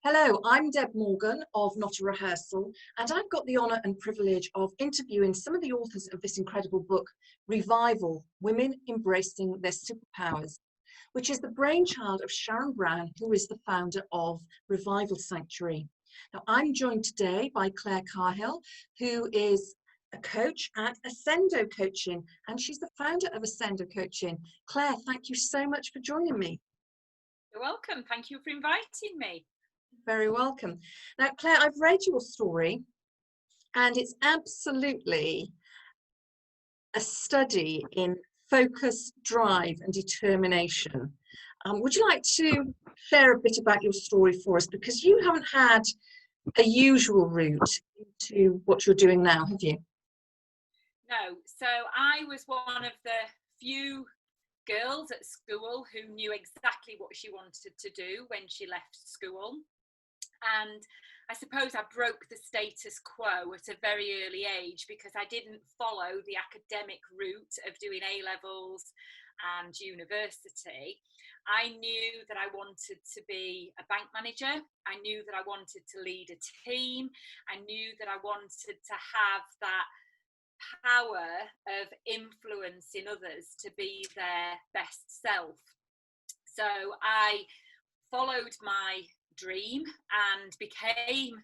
Hello, I'm Deb Morgan of Not a Rehearsal, and I've got the honour and privilege of interviewing some of the authors of this incredible book, Revival, Women Embracing Their Superpowers, which is the brainchild of Sharon Brown, who is the founder of Revival Sanctuary. Now, I'm joined today by Claire Cahill, who is a coach at Ascendo Coaching, and she's the founder of Ascendo Coaching. Claire, thank you so much for joining me. You're welcome. Thank you for inviting me. Very welcome. Now, Claire, I've read your story and it's absolutely a study in focus, drive and determination. Would you like to share a bit about your story for us? Because you haven't had a usual route to what you're doing now, have you? No, so I was one of the few girls at school who knew exactly what she wanted to do when she left school. And I suppose I broke the status quo at a very early age because I didn't follow the academic route of doing A-levels and university. I knew that I wanted to be a bank manager. I knew that I wanted to lead a team. I knew that I wanted to have that power of influencing others to be their best self. So I followed my dream and became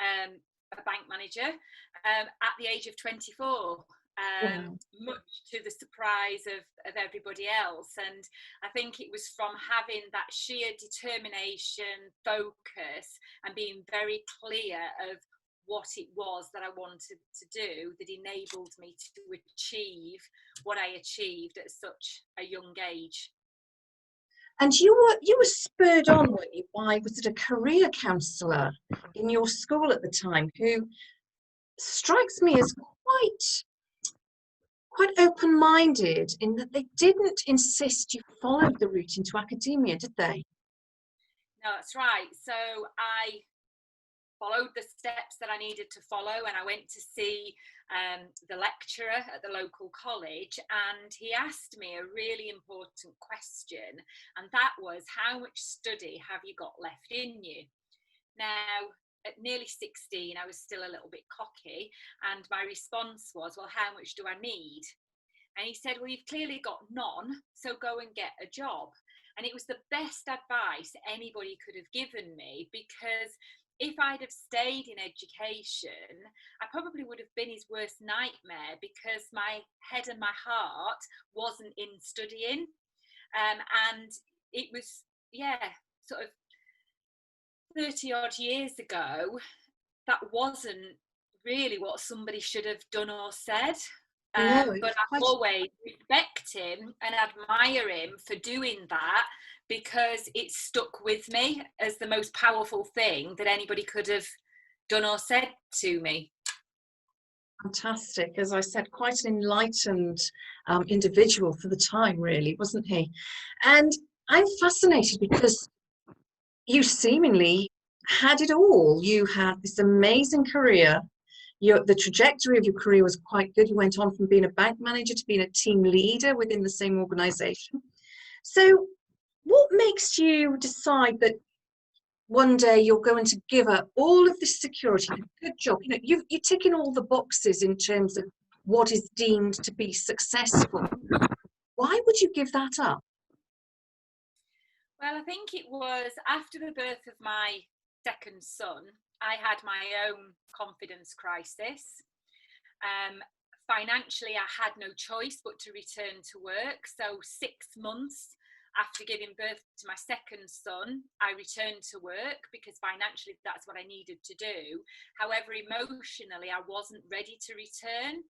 a bank manager at the age of 24, Wow. much to the surprise of everybody else. And I think it was from having that sheer determination, focus, and being very clear of what it was that I wanted to do that enabled me to achieve what I achieved at such a young age. And you were spurred on, weren't you, by, was it a career counsellor in your school at the time who strikes me as quite open-minded in that they didn't insist you followed the route into academia, did they? No, that's right. So I followed the steps that I needed to follow, and I went to see the lecturer at the local college, and he asked me a really important question, and that was, how much study have you got left in you? Now, at nearly 16, I was still a little bit cocky, and my response was, well, how much do I need? And he said, well, you've clearly got none, so go and get a job. And it was the best advice anybody could have given me, because if I'd have stayed in education, I probably would have been his worst nightmare, because my head and my heart wasn't in studying. And it was, sort of 30 odd years ago, that wasn't really what somebody should have done or said. No, But I quite. always respect him and admire him for doing that, because it stuck with me as the most powerful thing that anybody could have done or said to me. Fantastic. As I said, quite an enlightened individual for the time, really, wasn't he? And I'm fascinated because you seemingly had it all. You had this amazing career. The trajectory of your career was quite good. You went on from being a bank manager to being a team leader within the same organization. So what makes you decide that one day you're going to give up all of this security? Good job. You know, you're ticking all the boxes in terms of what is deemed to be successful. Why would you give that up? Well, I think it was after the birth of my second son, I had my own confidence crisis. Financially, I had no choice but to return to work. So 6 months after giving birth to my second son, I returned to work because financially that's what I needed to do. However, emotionally, I wasn't ready to return.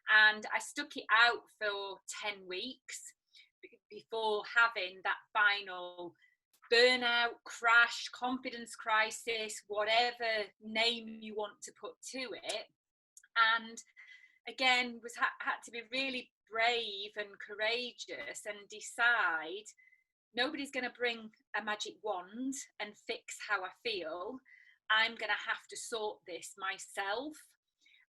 And I stuck it out for 10 weeks before having that final burnout, crash, confidence crisis, whatever name you want to put to it. And again, had to be really brave and courageous and decide nobody's going to bring a magic wand and fix how I feel. I'm going to have to sort this myself.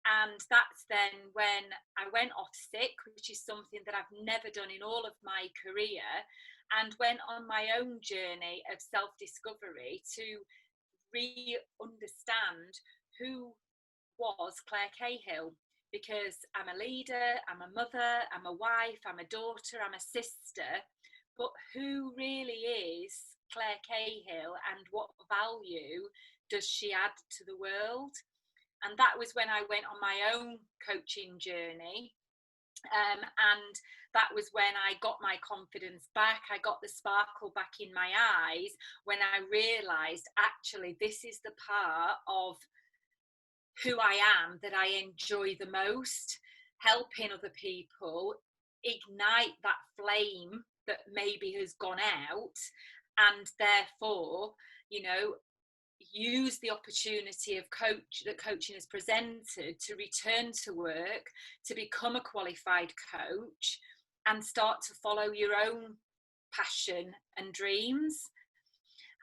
And that's then when I went off sick, which is something that I've never done in all of my career, and went on my own journey of self-discovery to re-understand who was Claire Cahill, because I'm a leader, I'm a mother, I'm a wife, I'm a daughter, I'm a sister, but who really is Claire Cahill, and what value does she add to the world? And that was when I went on my own coaching journey. And that was when I got my confidence back. I got the sparkle back in my eyes when I realised, actually, this is the part of who I am that I enjoy the most, helping other people ignite that flame that maybe has gone out, and therefore, you know, use the opportunity of that coaching has presented to return to work, to become a qualified coach, and start to follow your own passion and dreams.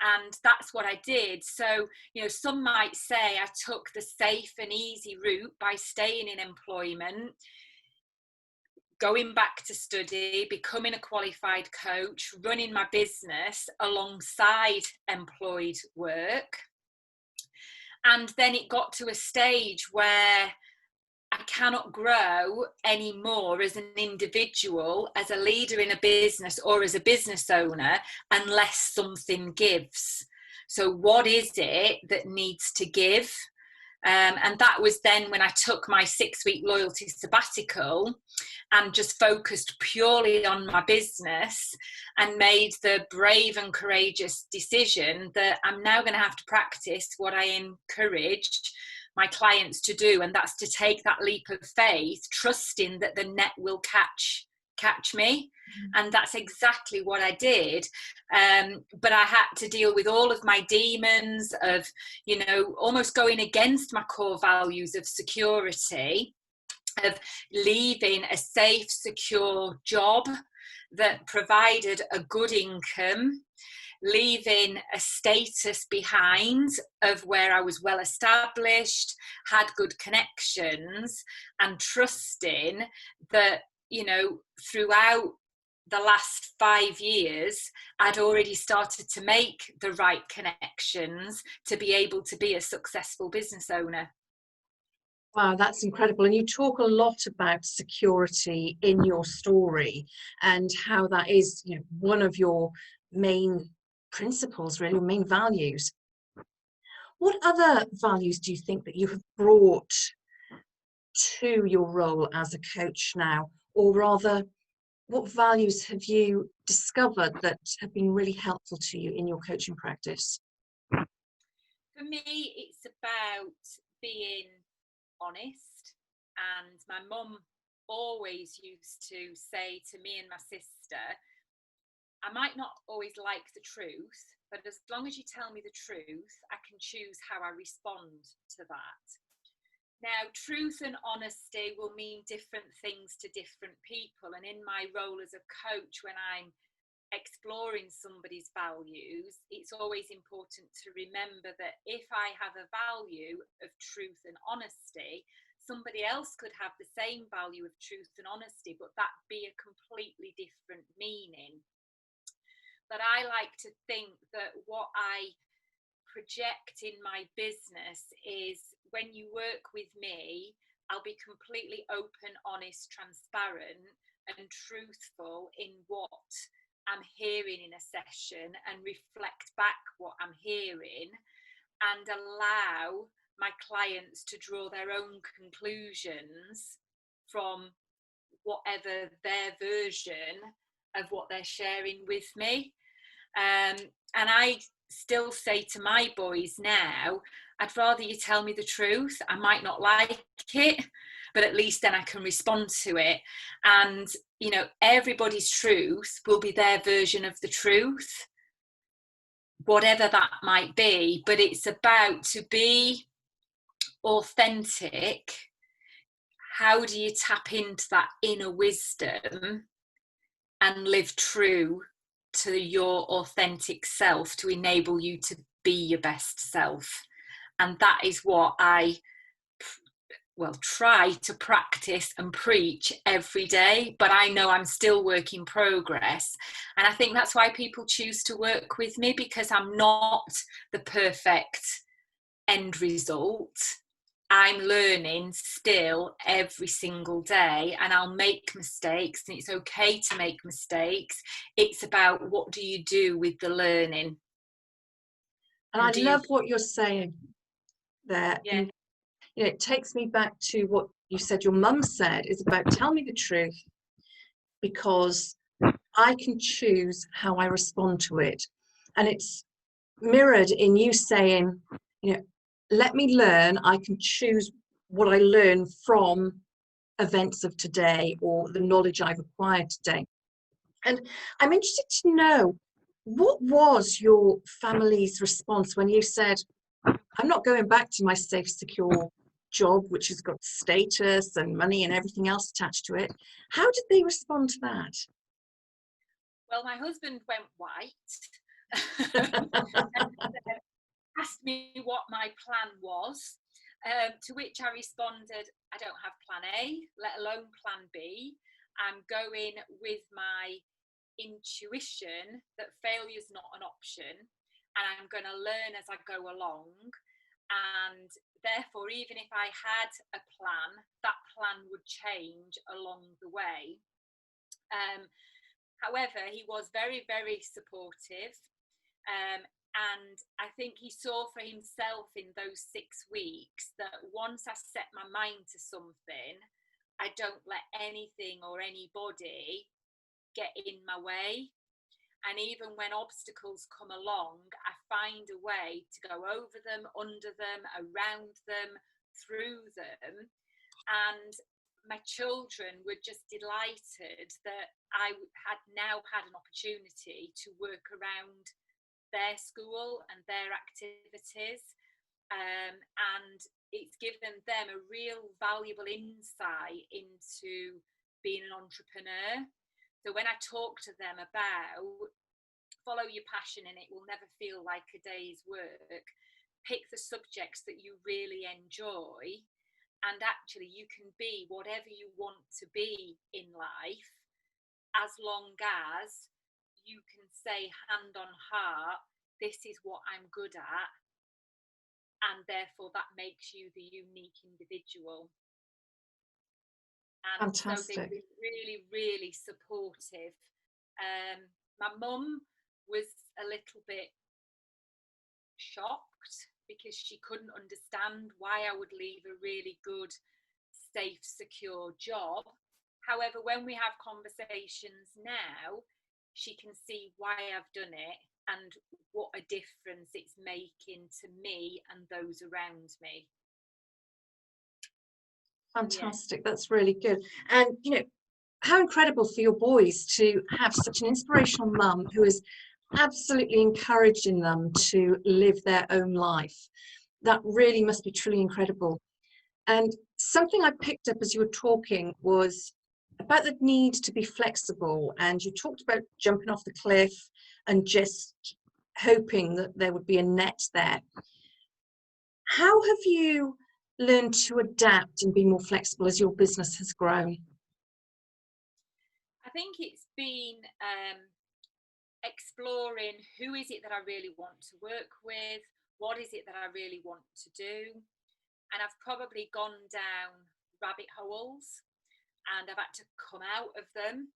And that's what I did. So, you know, some might say I took the safe and easy route by staying in employment, going back to study, becoming a qualified coach, running my business alongside employed work. And then it got to a stage where I cannot grow anymore as an individual, as a leader in a business or as a business owner, unless something gives. So what is it that needs to give? And that was then when I took my 6-week loyalty sabbatical and just focused purely on my business, and made the brave and courageous decision that I'm now going to have to practice what I encourage my clients to do, and that's to take that leap of faith, trusting that the net will catch me. And that's exactly what I did. But I had to deal with all of my demons of, you know, almost going against my core values of security, of leaving a safe, secure job that provided a good income, leaving a status behind of where I was well established, had good connections, and trusting that, you know, throughout the last 5 years, I'd already started to make the right connections to be able to be a successful business owner. Wow, that's incredible. And you talk a lot about security in your story, and how that is, you know, one of your main principles, really, main values. What other values do you think that you have brought to your role as a coach now? Or rather, what values have you discovered that have been really helpful to you in your coaching practice? For me, it's about being honest. And my mum always used to say to me and my sister, I might not always like the truth, but as long as you tell me the truth, I can choose how I respond to that. Now, truth and honesty will mean different things to different people. And in my role as a coach, when I'm exploring somebody's values, it's always important to remember that if I have a value of truth and honesty, somebody else could have the same value of truth and honesty, but that be a completely different meaning. But I like to think that what I project in my business is, when you work with me, I'll be completely open, honest, transparent, and truthful in what I'm hearing in a session, and reflect back what I'm hearing, and allow my clients to draw their own conclusions from whatever their version of what they're sharing with me. And I still say to my boys now, I'd rather you tell me the truth. I might not like it, but at least then I can respond to it. And, you know, everybody's truth will be their version of the truth, whatever that might be. But it's about to be authentic. How do you tap into that inner wisdom and live true to your authentic self to enable you to be your best self? And that is what I try to practice and preach every day, but I know I'm still work in progress. And I think that's why people choose to work with me, because I'm not the perfect end result. I'm learning still every single day, and I'll make mistakes, and it's okay to make mistakes. It's about, what do you do with the learning? And I love what you're saying there. Yeah. And it takes me back to what you said your mum said, is about tell me the truth, because I can choose how I respond to it. And it's mirrored in you saying, let me learn. I can choose what I learn from events of today or the knowledge I've acquired today. And I'm interested to know, what was your family's response when you said, I'm not going back to my safe, secure job, which has got status and money and everything else attached to it? How did they respond to that? Well, my husband went white. Asked me what my plan was, to which I responded, I don't have plan A, let alone plan B. I'm going with my intuition that failure is not an option, and I'm going to learn as I go along. And therefore, even if I had a plan, that plan would change along the way. However, he was very, very supportive. And I think he saw for himself in those 6 weeks that once I set my mind to something, I don't let anything or anybody get in my way. And even when obstacles come along, I find a way to go over them, under them, around them, through them. And my children were just delighted that I had now had an opportunity to work around their school and their activities, and it's given them a real valuable insight into being an entrepreneur. So when I talk to them about follow your passion and it will never feel like a day's work, pick the subjects that you really enjoy, and actually you can be whatever you want to be in life, as long as you can say hand on heart, this is what I'm good at, and therefore that makes you the unique individual. And so they Fantastic. were really, really supportive. My mum was a little bit shocked because she couldn't understand why I would leave a really good, safe, secure job. However, when we have conversations now, she can see why I've done it and what a difference it's making to me and those around me. Fantastic. That's really good. And, how incredible for your boys to have such an inspirational mum who is absolutely encouraging them to live their own life. That really must be truly incredible. And something I picked up as you were talking was about the need to be flexible. And you talked about jumping off the cliff and just hoping that there would be a net there. How have you learned to adapt and be more flexible as your business has grown? I think it's been exploring who is it that I really want to work with, what is it that I really want to do. And I've probably gone down rabbit holes and I've had to come out of them.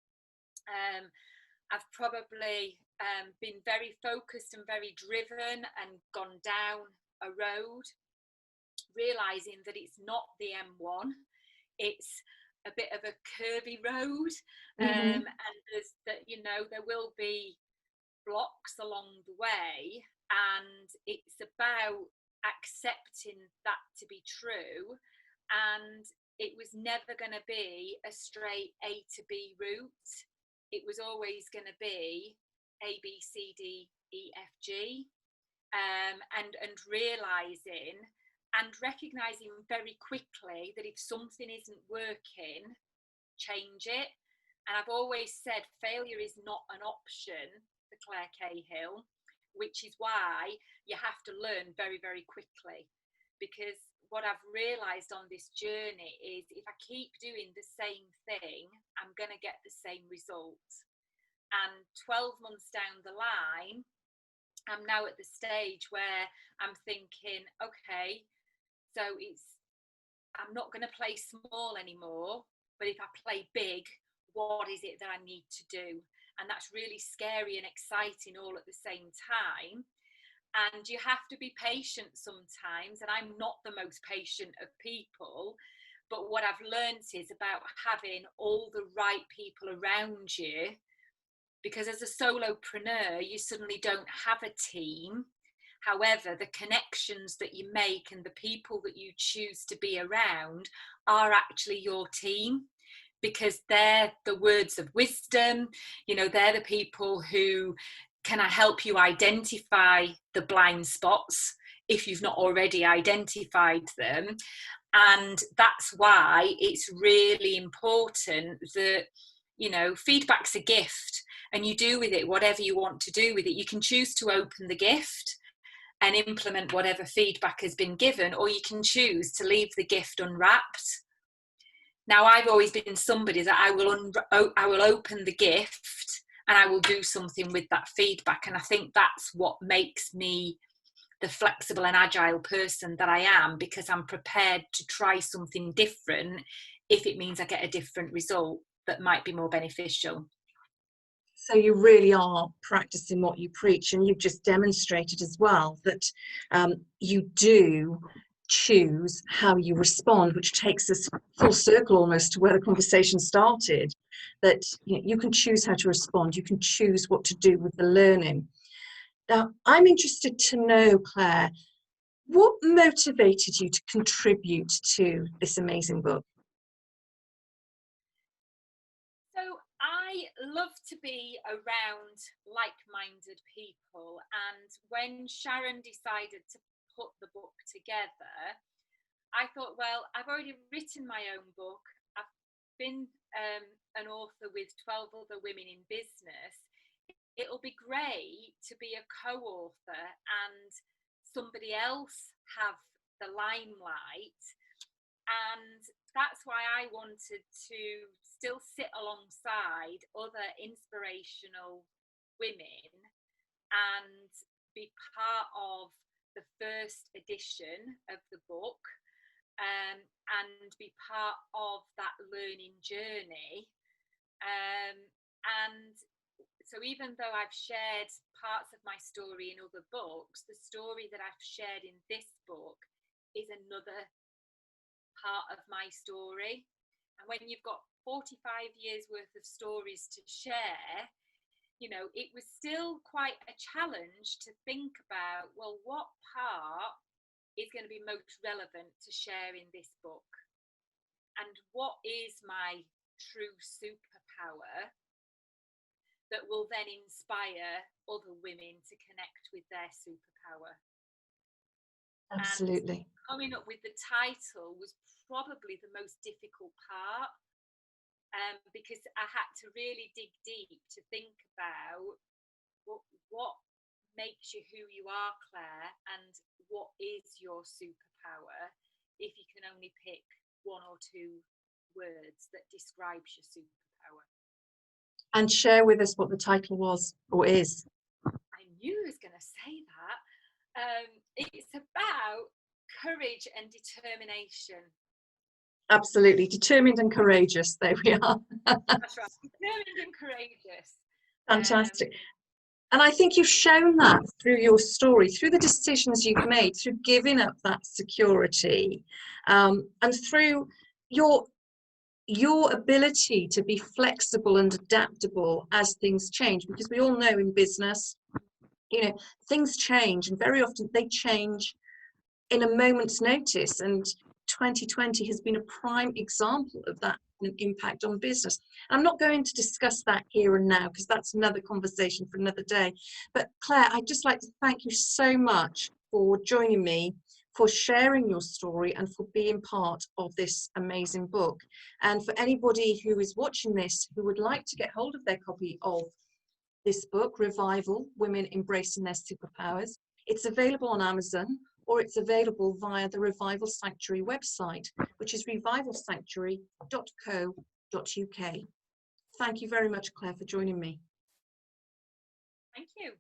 I've probably been very focused and very driven and gone down a road, realizing that it's not the M1, it's a bit of a curvy road, and there's that, there will be blocks along the way, and it's about accepting that to be true. And it was never going to be a straight A to B route. It was always going to be A, B, C, D, E, F, G, and realizing and recognizing very quickly that if something isn't working, change it. And I've always said failure is not an option for Claire Cahill, which is why you have to learn very, very quickly. Because what I've realized on this journey is if I keep doing the same thing, I'm going to get the same results. And 12 months down the line, I'm now at the stage where I'm thinking, okay, so I'm not going to play small anymore, but if I play big, what is it that I need to do? And that's really scary and exciting all at the same time. And you have to be patient sometimes, and I'm not the most patient of people, but what I've learned is about having all the right people around you, because as a solopreneur you suddenly don't have a team. However, the connections that you make and the people that you choose to be around are actually your team, because they're the words of wisdom, you know, they're the people who can help you identify the blind spots if you've not already identified them. And that's why it's really important that, you know, feedback's a gift, and you do with it whatever you want to do with it. You can choose to open the gift and implement whatever feedback has been given, or you can choose to leave the gift unwrapped. Now, I've always been somebody that I will open the gift and I will do something with that feedback. And I think that's what makes me the flexible and agile person that I am, because I'm prepared to try something different if it means I get a different result that might be more beneficial. So you really are practicing what you preach, and you've just demonstrated as well that you do choose how you respond, which takes us full circle almost to where the conversation started, that you can choose how to respond, you can choose what to do with the learning. Now, I'm interested to know, Claire, what motivated you to contribute to this amazing book? So I love to be around like-minded people, and when Sharon decided to put the book together, I thought, well, I've already written my own book. I've been an author with 12 other women in business. It'll be great to be a co-author and somebody else have the limelight. And that's why I wanted to still sit alongside other inspirational women and be part of the first edition of the book, and be part of that learning journey. And so even though I've shared parts of my story in other books, the story that I've shared in this book is another part of my story. And when you've got 45 years worth of stories to share, you know, it was still quite a challenge to think about, well, what part is going to be most relevant to share in this book? And what is my true superpower that will then inspire other women to connect with their superpower? Absolutely. And coming up with the title was probably the most difficult part, because I had to really dig deep to think about what makes you who you are, Claire, and what is your superpower, if you can only pick one or two words that describes your superpower. And share with us what the title was or is. I knew I was going to say that. It's about courage and determination. Absolutely. Determined and courageous. There we are. That's right. Determined and courageous. Fantastic. And I think you've shown that through your story, through the decisions you've made, through giving up that security, and through your ability to be flexible and adaptable as things change. Because we all know in business, you know, things change, and very often they change in a moment's notice. And 2020 has been a prime example of that impact on business. I'm not going to discuss that here and now, because that's another conversation for another day. But Claire, I'd just like to thank you so much for joining me, for sharing your story, and for being part of this amazing book. And for anybody who is watching this who would like to get hold of their copy of this book, Revival, Women Embracing Their Superpowers, it's available on Amazon, or it's available via the Revival Sanctuary website, which is revivalsanctuary.co.uk. Thank you very much, Claire, for joining me. Thank you.